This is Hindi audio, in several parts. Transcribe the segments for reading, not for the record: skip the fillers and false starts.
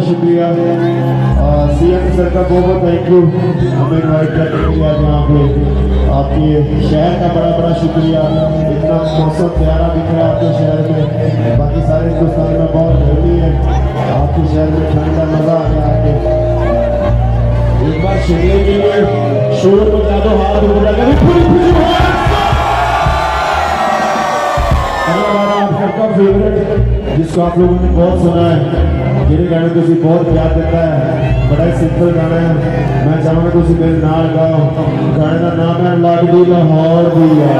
शुक्रिया सीएम सर का बहुत थैंक यू हमें इन्वाइट करने के लिए यहाँ पे आपके शहर का बड़ा बड़ा शुक्रिया। इतना मौसम प्यारा दिख रहा है आपके शहर में, बाकी सारे हिंदुस्तान में बहुत गर्मी है, आपके शहर में ठंड का मजा आ गया आपके। एक बार सुनने के लिए शोर बजा दो, हाथ उठा कर आप सबका फेवरेट जिसको आप लोगों ने बहुत सुना है, जिन्हें गाने को बहुत प्यार देता है, बड़ा ही सिंपल गाना है। मैं चाहूंगा कि मेरे नाल गाओ। गाने का नाम है लगदी लाहौर दी है।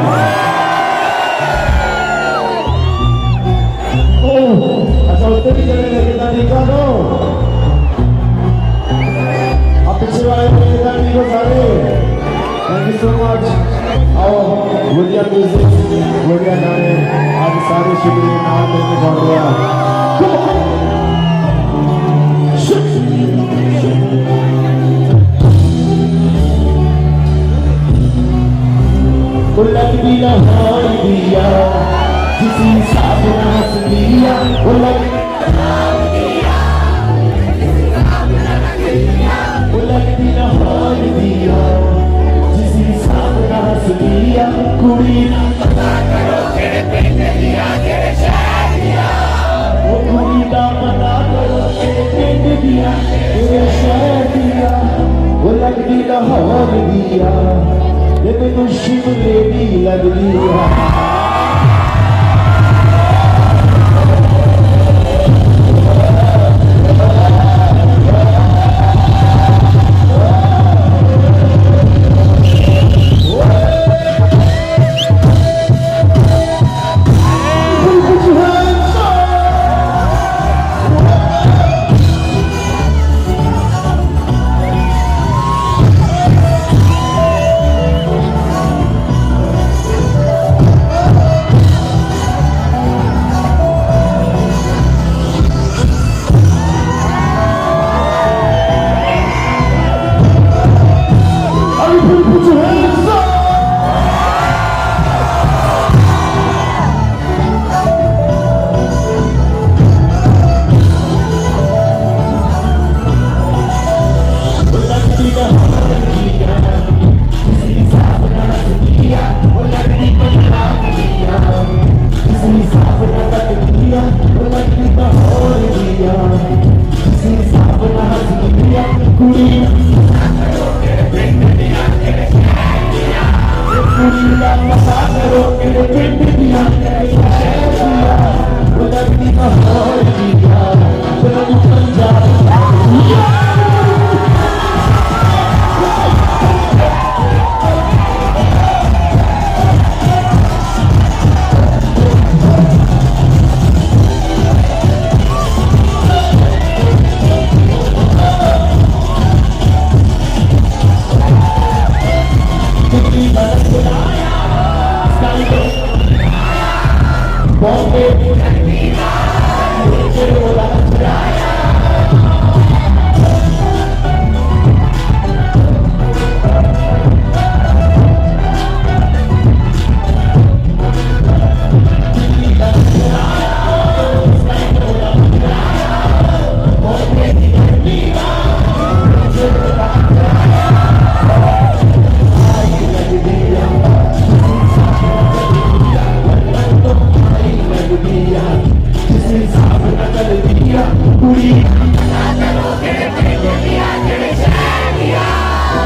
अच्छा उत्तर भी चले कितना देखा दो आप पीछे वाले कितना देखो सारे। Thank you so much. आओ बढ़िया म्यूजिक बढ़िया गाने आज सारे शुक्रिया नाम लेके बढ़ गया। लगदी लाहौर दिया किसी साथ नाच दिया, लगदी लाहौर दिया किसी साथ नाच दिया। कुड़ी ना पता करो तेरे पिंड दिया तेरे शहर दिया, वो कुड़ी ना पता करो तेरे पिंड दिया तेरे शहर दिया। वो लगदी लाहौर दिया ये तो शिमले दी लगदी है।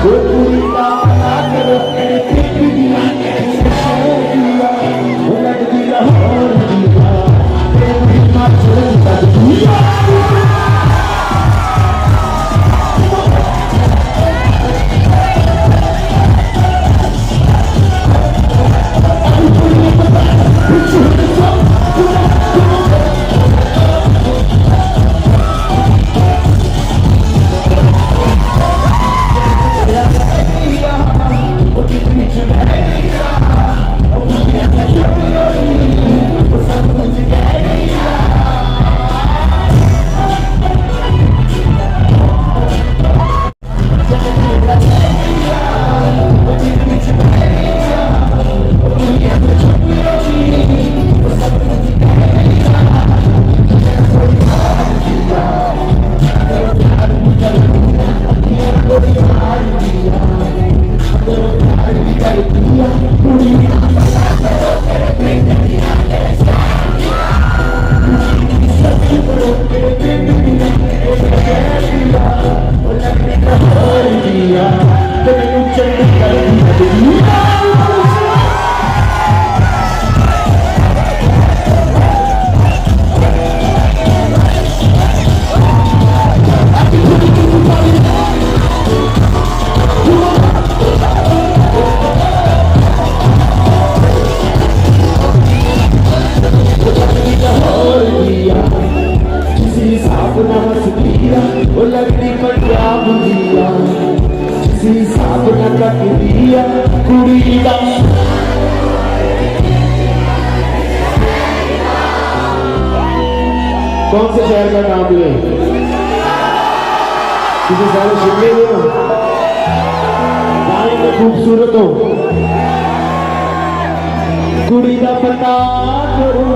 वो पूरी का पता करो दिया वो लगती लाहौर दिया तेरी हिमाचल का दिया कौन से शहर का नाम ले किसी सारे शिमले में हो में खूबसूरत हो कुड़ी का पता करो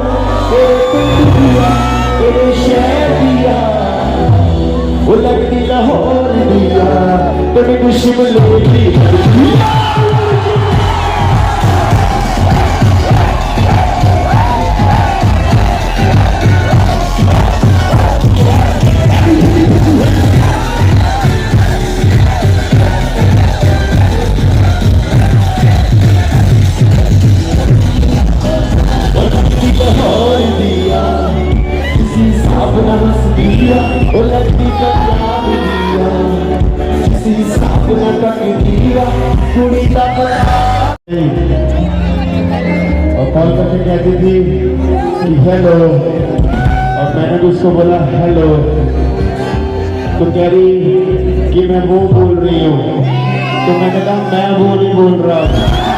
तेरे पिंड दिया तेरे शहर दिया वो लगती लाहौर दिया तेरे को शिमले दिया और कॉल करके कहती थी कि हेलो और मैंने भी उसको बोला हेलो तो कह रही कि मैं वो बोल रही हूँ तो मैंने कहा मैं वो नहीं बोल रहा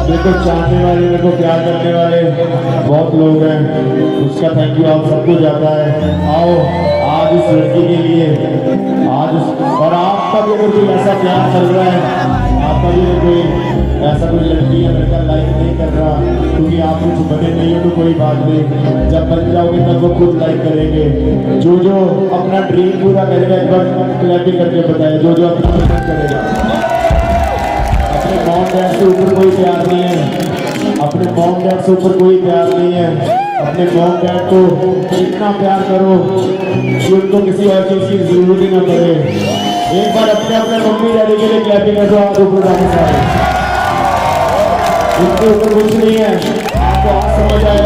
मेरे को चाहने वाले मेरे को प्यार करने वाले बहुत लोग हैं उसका थैंक यू आप सबको जाता है आओ आज इस लड़की के लिए आज और आपका भी अगर कोई ऐसा प्यार चल रहा है आपका भी कोई ऐसा कोई लड़की या लड़का लाइक नहीं कर रहा क्योंकि आप कुछ बने नहीं हो तो कोई बात नहीं जब बन जाओगे तब वो खुद लाइक करेंगे जो अपना ड्रीम पूरा करेगा एक बार क्लैपिंग करके बताए जो अपना मेहनत करेगा अपने मॉम डैड से ऊपर कोई प्यार नहीं है अपने मॉम डैड से ऊपर कोई प्यार नहीं है अपने मॉम डैड को इतना प्यार करो कि उनको किसी और चीज की जरूरत ही ना पड़े एक बार अपने अपने मम्मी डैडी के लिए क्लैपिंग कर दो आप ऊपर जाने सारे उनके ऊपर कुछ नहीं है आपको आज समझ आए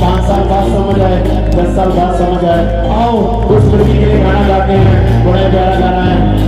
5 साल बाद समझ आए 10 साल बाद समझ आए आओ उस लड़की के लिए गाना गाते हैं बड़ा प्यारा गाना है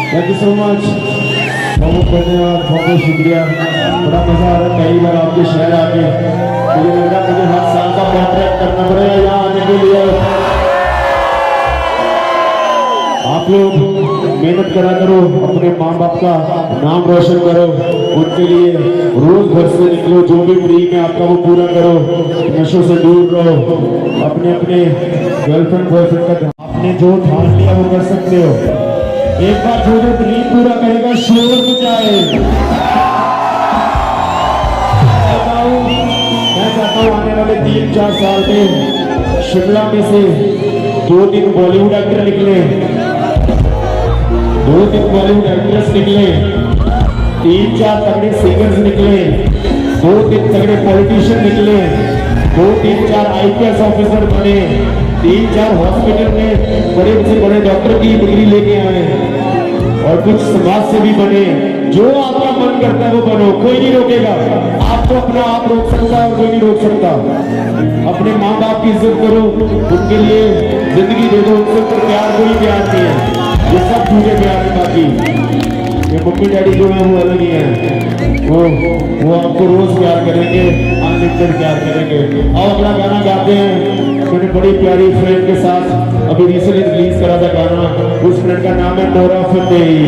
थैंक यू सो मच, बहुत धन्यवाद, बहुत शुक्रिया। बड़ा मजा आ रहा है पहली बार आपके शहर आके। मुझे लग रहा है मुझे हर साल का कॉन्ट्रैक्ट करना पड़ेगा यहाँ आने के लिए। आप लोग मेहनत करा करो, अपने माँ बाप का नाम रोशन करो, उनके लिए रोज घर से निकलो, जो भी ड्रीम है आपका वो पूरा करो, नशों से दूर रहो, अपने अपने गर्लफ्रेंड बॉयफ्रेंड का आपने जो ठान लिया वो कर सकते हो। एक बार जो ड्रीम पूरा करेगा शोर मचाए। मैं चाहता हूँ आने वाले 3-4 साल में शिमला में से 2-3 बॉलीवुड एक्टर निकले, 2-3 बॉलीवुड एक्ट्रेस निकले, 3-4 तगड़े सिंगर्स निकले, 2-3 तगड़े पॉलिटिशियन निकले, 2-3-4 IPS ऑफिसर बने, 3-4 हॉस्पिटल में बड़े से बड़े डॉक्टर की डिग्री लेके आए और कुछ समाज से भी बने। जो आपका मन करता है वो बनो, कोई नहीं रोकेगा आपको। अपना आप रोक सकता है और कोई नहीं रोक सकता। अपने माँ बाप की इज्जत करो, उनके लिए जिंदगी दे दो, उनसे ऊपर प्यार कोई प्यार नहीं है, ये सब झूठे प्यार है। बाकी ये मम्मी डैडी जो है वो अलग ही है, वो आपको रोज प्यार करेंगे, अनलिमिटेड प्यार करेंगे। और अगला गाना गाते हैं मैंने बड़ी प्यारी फ्रेंड के साथ अभी रिसेंटली रिलीज करा था गाना, उस फ्रेंड का नाम है नोरा फतेही।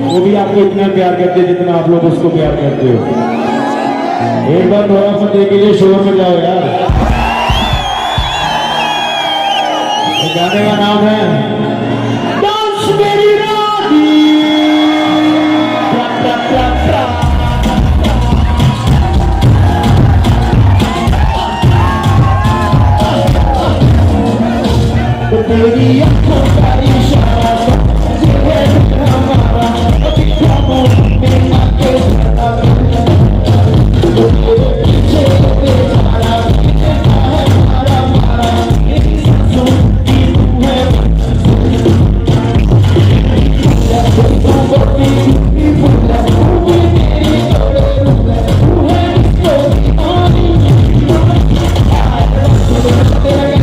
वो भी आपको इतना प्यार करते हैं जितना आप लोग उसको प्यार करते हो। एक बार नोरा फतेही के लिए शोर में जाओ यार। इस गाने का नाम है डांस मेरी रानी। ट्रा, ट्रा, ट्रा, ट्रा। तो तेरी आंखों का इशारा तुझे हमारा अभी खामोश मेरा के पीछे बेचारा है मारा मारा मेरी सांसों की तू है तू बड़ी फूला तू भी मेरी तोड़े रूला तू है इसको दीवानी तेरा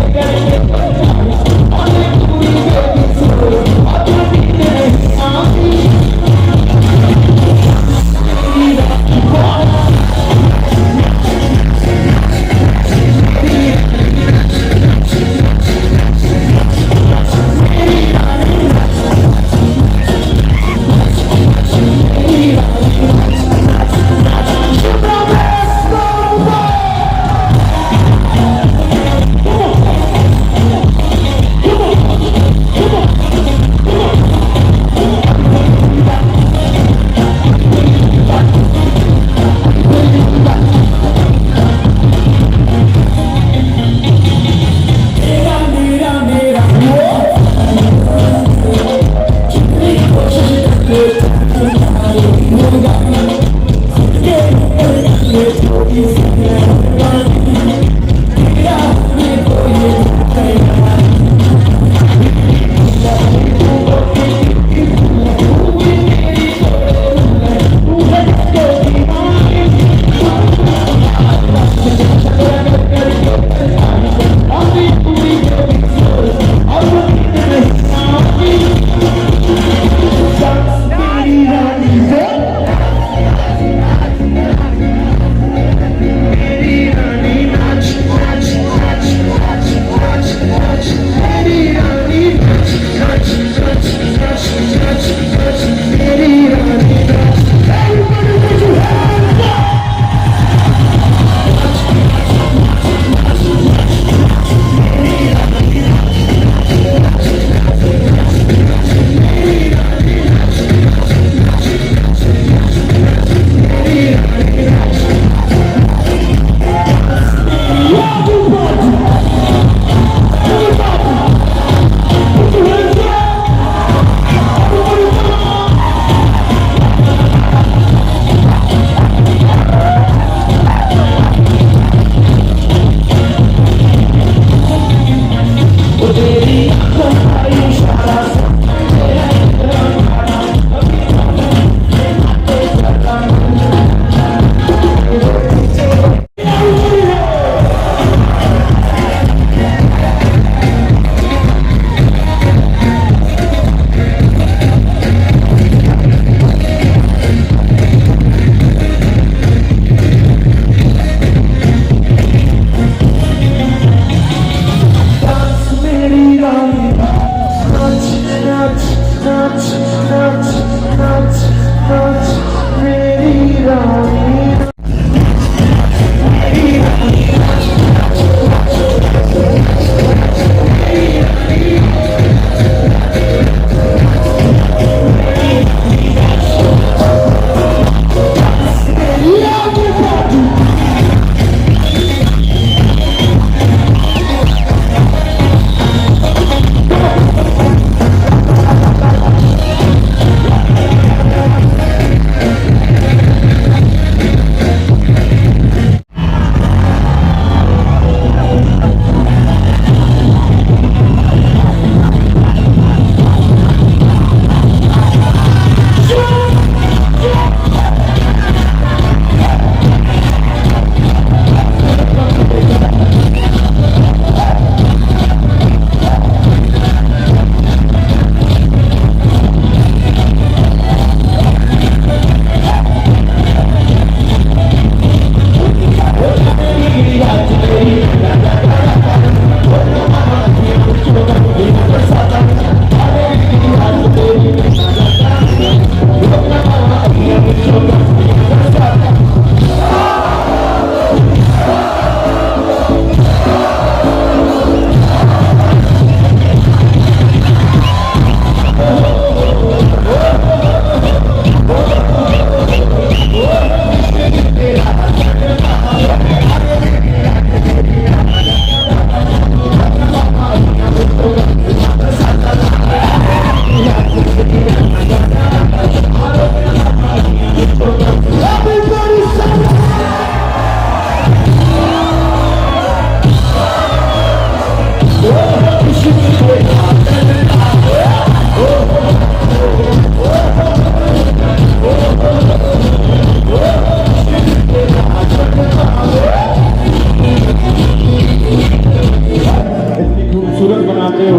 खूबसूरत बनाते हो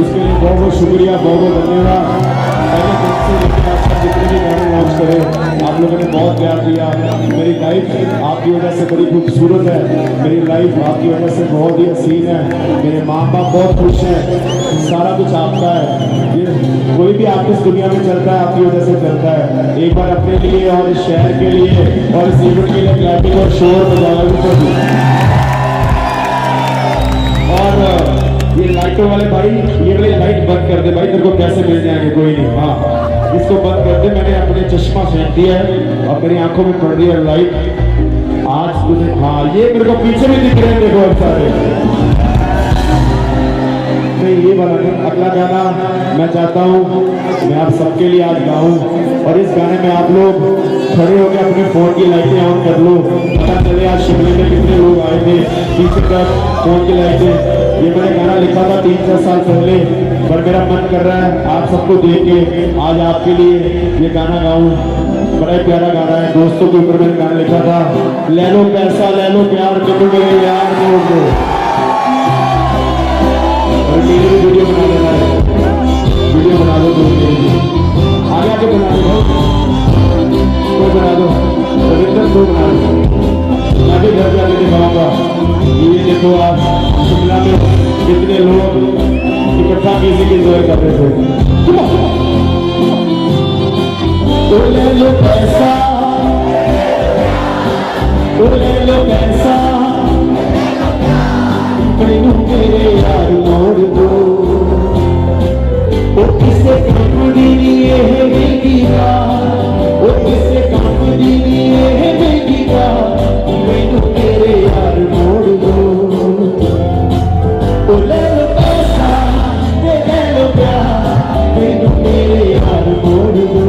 उसके लिए बहुत बहुत शुक्रिया, बहुत बहुत धन्यवाद। पहले दिन से लेकर आज तक जितने भी गाने लॉन्च करे आप लोगों ने बहुत प्यार दिया। मेरी लाइफ आपकी वजह से बड़ी खूबसूरत है, मेरी लाइफ आपकी वजह से बहुत ही हसीन है, मेरे माँ बाप बहुत खुश हैं, सारा कुछ आपका है। ये कोई भी आप इस दुनिया में चलता है आपकी वजह से चलता है। एक बार अपने लिए और इस शहर के लिए और इस इवेंट के लिए क्लैपिंग और शोर बजाया भी चाहिए। और ये लाइटों वाले भाई, ये वाली लाइट बंद कर दे भाई, तेरे को कैसे मिल जाएंगे, कोई नहीं। हाँ इसको बंद कर दे, मैंने अपने चश्मा फेंक दिया है और मेरी आंखों में पड़ रही है लाइट आज तुझे। हाँ ये मेरे को पीछे भी दिख रहे हैं, देखो अब सारे। नहीं ये वाला नहीं, अगला गाना मैं चाहता हूँ मैं आप सबके लिए आज गाऊं और इस गाने में आप लोग खड़े होकर अपने फोन की लाइटें ऑन कर लो, पता चले आज शिमले में कितने लोग आए थे। पीछे तक फोन की लाइटें, ये मैंने गाना लिखा था 3-4 साल पहले, पर मेरा मन कर रहा है आप सबको देख के आज आपके लिए ये गाना गाऊं। बड़ा ही प्यारा गाना है, दोस्तों के ऊपर मैंने गाना लिखा था। ले लो पैसा ले लो प्यार, देखो मेरे यार दोस्त वीडियो बना देना है, वीडियो बना दो तो आगे आगे बना दो, कोई बना दो, रविंदर तो बना दो, मैं भी घर जाके दिखाऊंगा। ये देखो आप शिमला में कितने लोग इकट्ठा किसी की जोर कर रहे थे। तो ले लो पैसा, तो ले लो पैसा, मेरे यार मोड़ दो, वो किसे काम दी लिए है बेगी का, वो किसे काम दी लिए है बेगी का, मैनू मेरे यार मोड़ दो। तो ले लो पैसा, ले लो प्यार, मैनू मेरे यार मोड़ दो।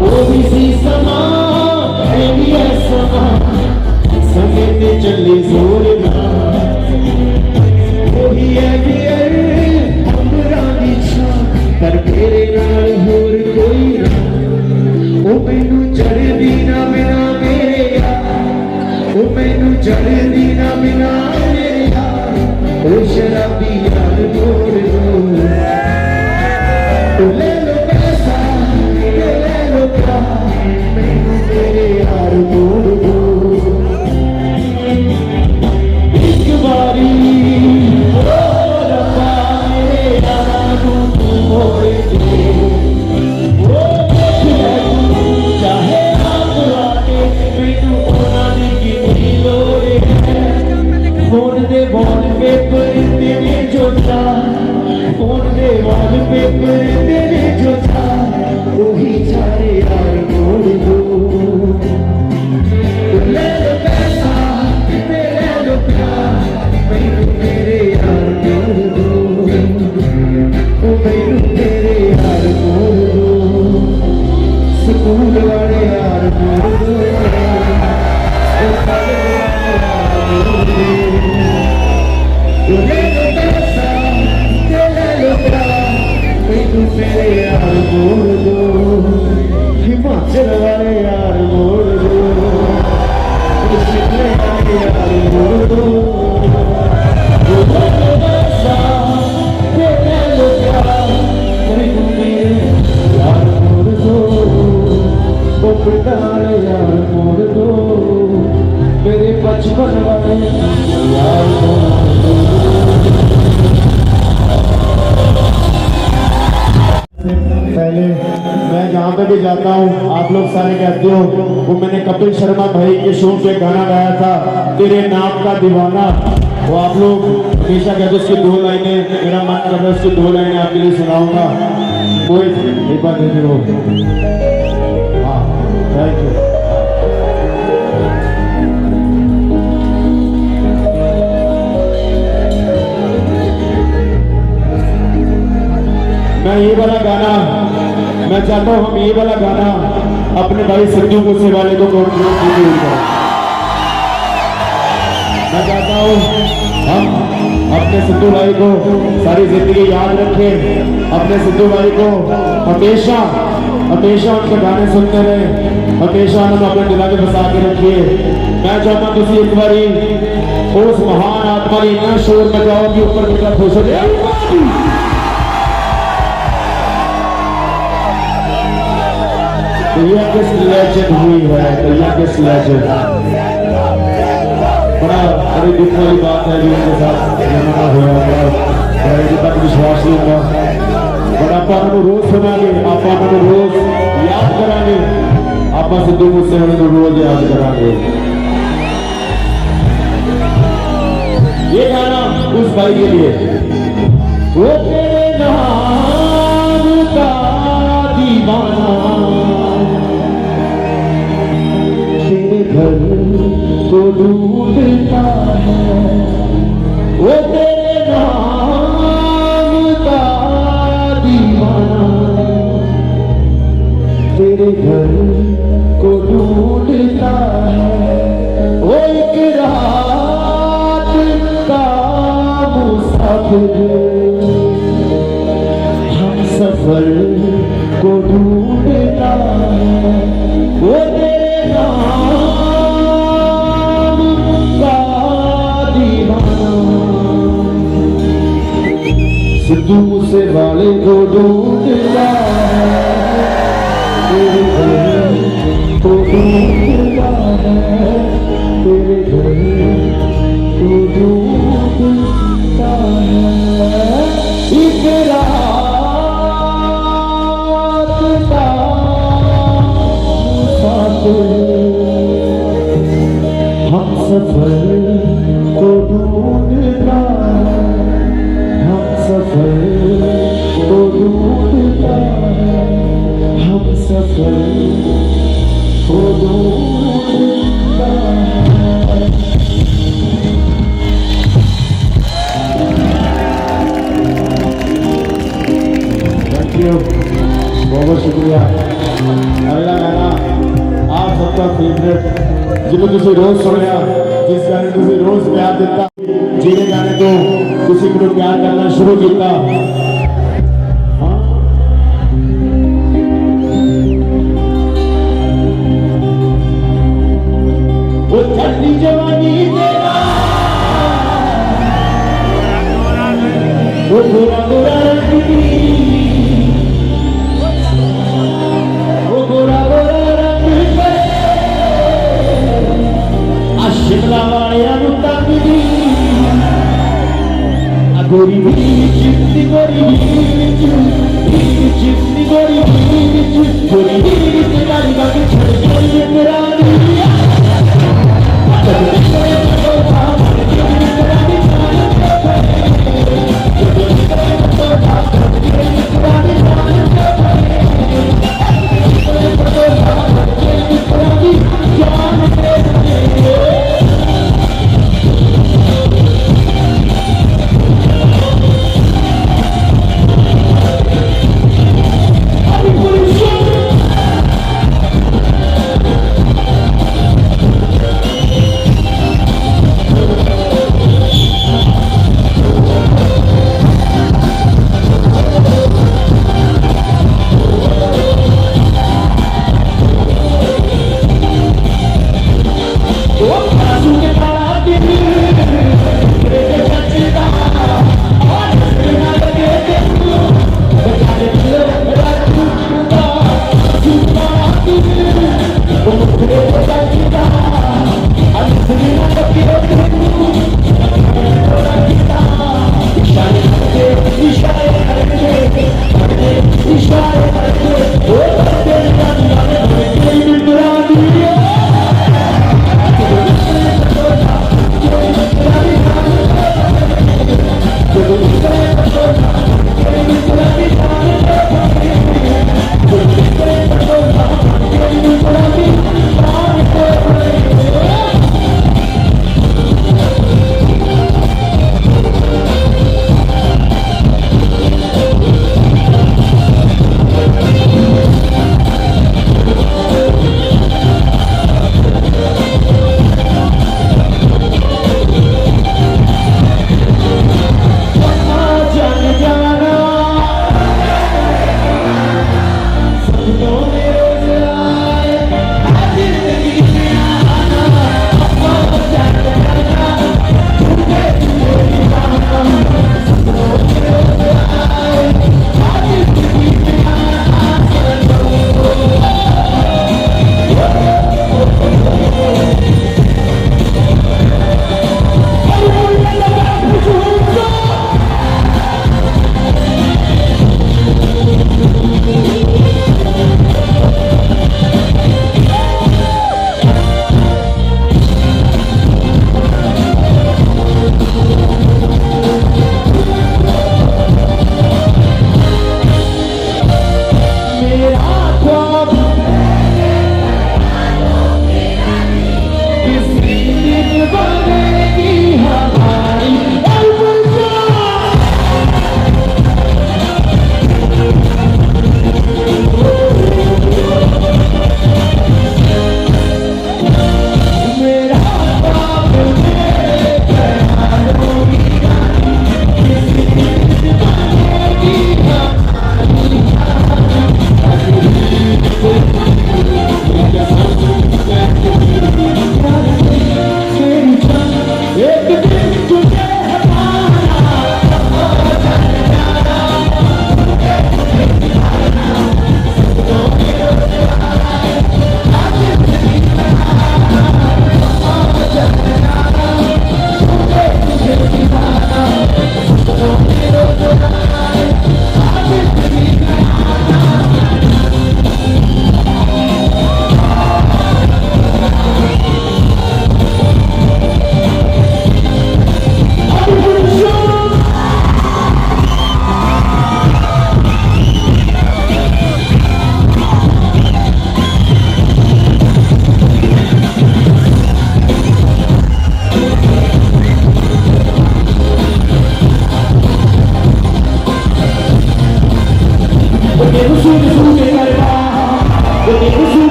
वो भी सी समा भी है समा, समेते चली जोर ना, वही है बियर अंबरानी छा, पर मेरे नाल होर कोई ना। ओ मैनू चढ़दी ना बिना मेरे यार, ओ मैनू चढ़दी ना बिना मेरे यार, ओ शराबी यार मोड़ दो। तो ले लो पैसा, ले लो प्यार, मैनू मेरे यार मोड़ दो। हिमाचल वाले यार मोड़ दो, शिमले वाले यार मोड़ दो, यार मोड़ दो, वो पिंड वाले यार मोड़ दो, मेरे बचपन वाले यार मोड़ दो। पहले मैं जहाँ पे भी जाता हूँ आप लोग सारे कहते हो, वो मैंने कपिल शर्मा भाई के शो पे गाना गाया था तेरे नाम का दीवाना, वो आप लोग हमेशा कहते हो उसकी 2 लाइनें, मेरा मन कर रहा है उसकी 2 लाइनें आपके लिए सुनाऊंगा। कोई एक बार दे दो। हाँ थैंक यू। मैं ये वाला गाना मैं चाहता हूँ, हम ये वाला गाना अपने भाई सिद्धू मूसेवाले को कॉन्ट्रीब्यूट कीजिए। मैं चाहता हूँ हम अपने सिद्धू भाई को सारी जिंदगी याद रखें, अपने सिद्धू भाई को हमेशा हमेशा उनके गाने सुनते रहे, हमेशा हम अपने दिल में बसा के रखिए। मैं चाहता हूँ किसी एक बारी उस महान आत्मा ने इतना शोर मचाओ कि ऊपर बेटा खुश हो जाए। यंगेस्ट लेजेंड हुई है, तो यंगेस्ट लेजेंड बड़ी दुख वाली बात है, उनके साथ जमाना हुआ बड़ा तक विश्वास नहीं होगा, बट आप रोज सुनागे, आप रोज याद करांगे, आप सिद्धू मूसेवाले को रोज याद करांगे। ये गाना उस भाई के लिए, वो तेरे नाम का दीवाना तेरे घर को ढूंढता है, वो तेरे नाम का दीवाना तेरे घर को ढूंढता है, वो एक रात का मुसाफिर हम सफर को ढूंढता है, वो तेरे नाम का दीवाना सिद्धू मूसेवाले को ढूंढता है, तेरे घर को ढूंढता है, तेरे घर को ढूंढता है, एक रात का मुसाफिर हम सफर को ढूंढता है, हम सफर को ढूंढता है, हम सफर को ढूंढता है। थैंक यू, बहुत बहुत शुक्रिया। अगला गाना आप सबका फेवरेट, जिन्हें तुम रोज सुनिया, जिस गाने तुम रोज प्यार दिता, जिन्हें गाने तो किसी को प्यार करना शुरू किया। वो ठंडी जवानी तेरा, वो गोरा गोरा रंग, वो गोरा गोरा रंग शिमला वाले तंगी गोरी चिपती गोरी चिपती गोरी गोरी तेरी बाकी छोड़ तेरा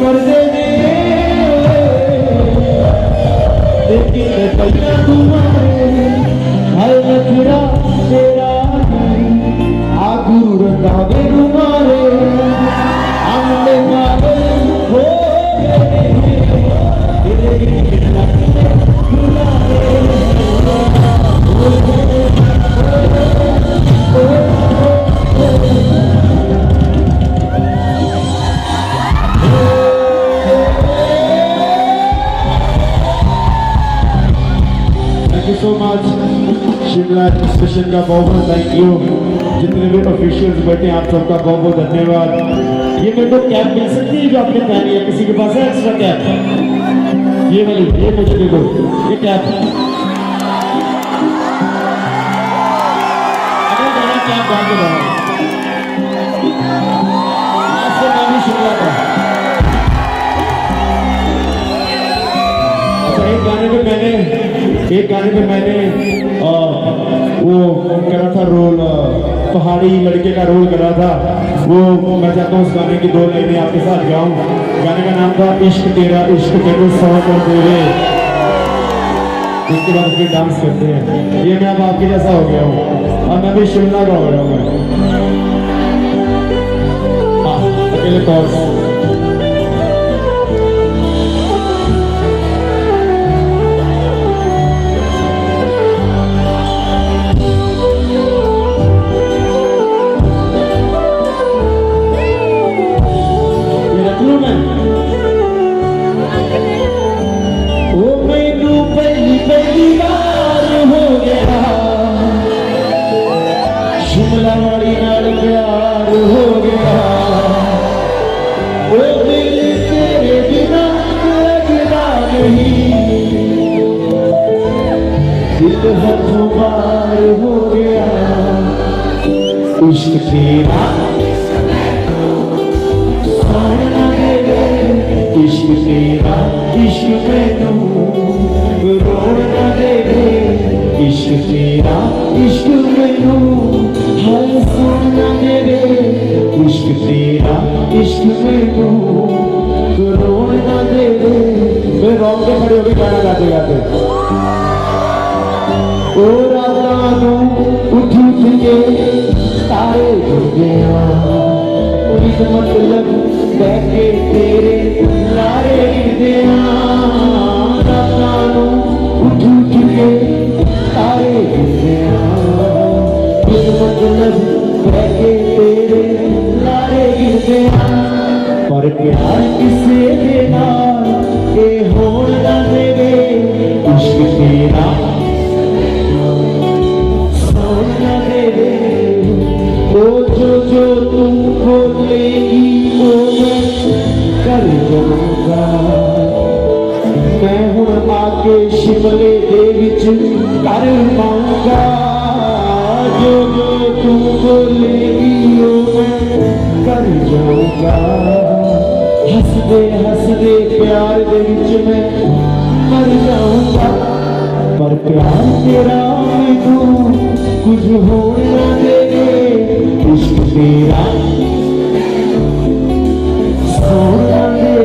करते ने लेकिन भैया तुम्हारे हर नखरा तेरा आ गुरु रंधावे तुम्हारे हमने मारे हो सो मच शिमला स्टेशन का बहुत बहुत थैंक यू। जितने भी ऑफिशियल्स बैठे हैं आप सबका बहुत बहुत धन्यवाद। ये मेरे को कैप मिल सकती है जो आपने पहनी है, किसी के पास है एक्स्ट्रा कैप? ये वाली, ये मुझे दे दो ये कैप। अगर मेरा कैप बांध के रहा आज से मैं भी शिमला का। अच्छा एक गाने पे मैंने वो करा था रोल, पहाड़ी लड़के का रोल करा था। वो मैं चाहता हूँ उस गाने की 2 लाइनें आपके साथ गाऊं। गाने का नाम था इश्क तेरा इश्क तेरे 100 कर दे। उसके बाद फिर डांस करते हैं। ये मैं अब आपके जैसा हो गया हूँ, अब मैं भी शिमला का हो रहा हूँ। अकेले तौर पर शिमला वाली नाल प्यार हो गया। वो दिल तेरे बिना लगता नहीं, दिल हाथों पार हो गया। इश्क तेरा सोना दे, इश्क तेरा इश्क मैनू रोना दे। इश्क तेरा इश्क मैनू हर सोना मेरे, इश्क तेरा इश्क मैनू रोना दे। मैं रॉन्ग पे खड़े होकर गाना गाते गाते ओ राता नू उठ उठ के तारे जुड़े इस मतलब बह के तेरे लारे गिरदे। राता नू उठ उठ के तारे गिरदे मतलब बह के तेरे लारे गिरदे। पर प्यार किसे दे नाल ए होण दा मेरे, इश्क तेरा सोना दे। ओ जो तू बोलेगी वो मैं कर जाऊंगा। मैं हुण आके शिमले दे विच कर पाऊंगा। जो तू बोलेगी वो मैं कर जाऊंगा। हंसदे हंसदे प्यार दे विच मैं मर जाऊंगा। पर प्यार तेरा मैनू कुछ होना दे। इश्क तेरा सोना दे,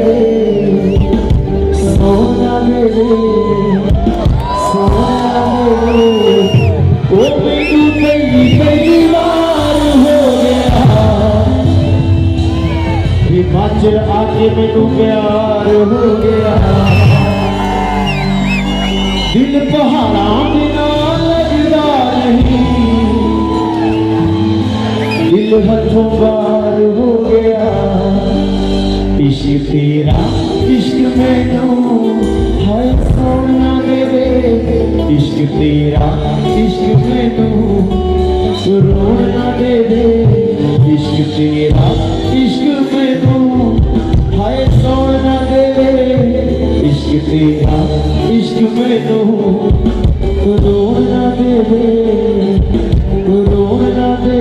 सोना दे, सोना दे। ओ मैनू पहली बार हो गया हिमाचल आके मैनू प्यार हो गया। दिल पहाड़ा के नाल लगदा नहीं, दिल हथों बार हो गया। इश्क तेरा इश्क मैनू हर सोना दे। इश्क तेरा इश्क मैनू रोना दे। इश्क तेरा इश्क मैनू हाय सोना दे। इश्क तेरा इश्क मैनू रोना दे, रोना दे,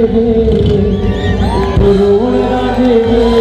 रोना दे।